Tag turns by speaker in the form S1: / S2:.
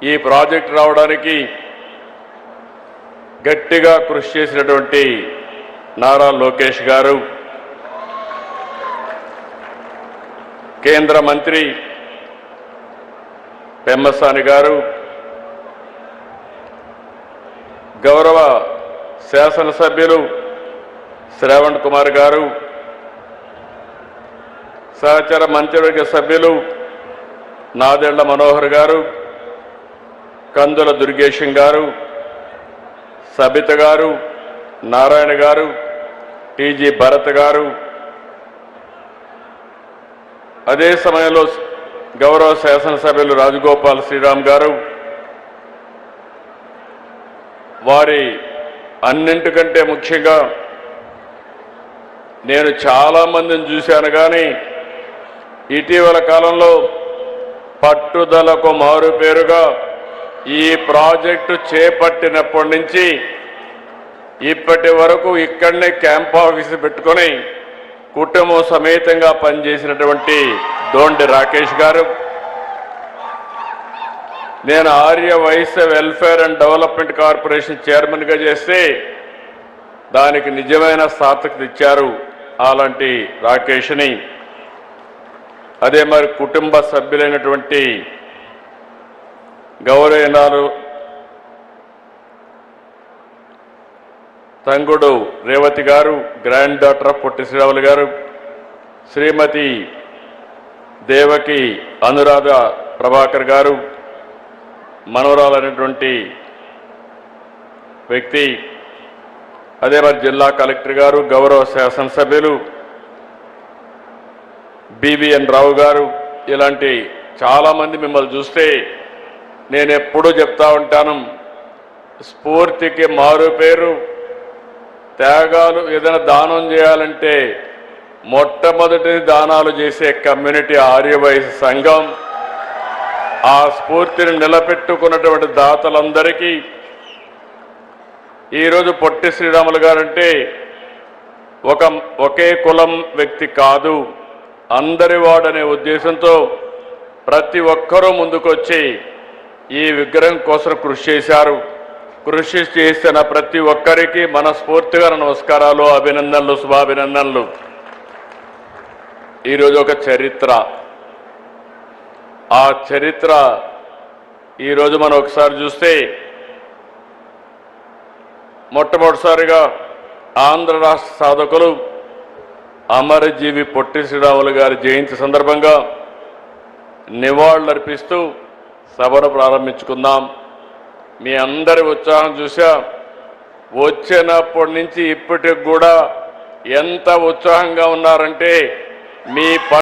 S1: ఈ ప్రాజెక్ట్ రావడానికి గట్టిగా కృషి చేసినటువంటి నారా లోకేష్ గారు, కేంద్ర మంత్రి పెమ్మసాని గారు, గౌరవ శాసనసభ్యులు శ్రావణ్ కుమార్ గారు, సహచర మంత్రివర్గ సభ్యులు నాదెళ్ల మనోహర్ గారు, కందుల దుర్గేశం గారు, సబిత గారు, నారాయణ గారు, టీజీ భరత్ గారు, అదే సమయంలో గౌరవ శాసనసభ్యులు రాజగోపాల్ శ్రీరామ్ గారు, వారి అన్నింటికంటే ముఖ్యంగా నేను చాలామందిని చూశాను, కానీ ఇటీవల కాలంలో పట్టుదలకు మారుపేరుగా ఈ ప్రాజెక్టు చేపట్టినప్పటి నుంచి ఇప్పటి వరకు ఇక్కడనే క్యాంప్ ఆఫీసు పెట్టుకొని కుటుంబం సమేతంగా పనిచేసినటువంటి దోండి రాకేష్ గారు, నేను Arya Vysya welfare and development corporation చైర్మన్గా చేస్తే దానికి నిజమైన సార్థకత ఇచ్చారు అలాంటి రాకేష్ని. అదే మరి కుటుంబ సభ్యులైనటువంటి గౌరవనీయులు తంగుడు రేవతి గారు, grand daughter of Potti Sriramulu గారు, శ్రీమతి దేవకి అనురాధ ప్రభాకర్ గారు, మనవరాలైనటువంటి వ్యక్తి, అదే మరి జిల్లా కలెక్టర్ గారు, గౌరవ శాసనసభ్యులు బివిఎన్ రావు గారు, ఇలాంటి చాలామంది మిమ్మల్ని చూస్తే నేను ఎప్పుడూ చెప్తా ఉంటాను, స్ఫూర్తికి మారు పేరు త్యాగాలు. ఏదైనా దానం చేయాలంటే మొట్టమొదటి దానాలు చేసే కమ్యూనిటీ ఆర్యవైశ్య సంఘం. ఆ స్ఫూర్తిని నిలబెట్టుకున్నటువంటి దాతలందరికీ ఈరోజు పొట్టి శ్రీరాములు గారంటే ఒకే కులం వ్యక్తి కాదు, అందరి వాడనే ఉద్దేశంతో ప్రతి ఒక్కరూ ముందుకొచ్చి ఈ విగ్రహం కోసం కృషి చేశారు. కృషి చేసిన ప్రతి ఒక్కరికి మనస్ఫూర్తిగా నమస్కారాలు, అభినందనలు, శుభాభినందనలు. ఈరోజు ఒక చరిత్ర, ఆ చరిత్ర ఈరోజు మనం ఒకసారి చూస్తే మొట్టమొదటిసారిగా ఆంధ్ర రాష్ట్ర సాధకులు అమరజీవి పొట్టి శ్రీరాములు గారి జయంతి సందర్భంగా నివాళులర్పిస్తూ సభను ప్రారంభించుకుందాం. మీ అందరి ఉత్సాహం చూసా, వచ్చినప్పటి నుంచి ఇప్పటికి కూడా ఎంత ఉత్సాహంగా ఉన్నారంటే మీ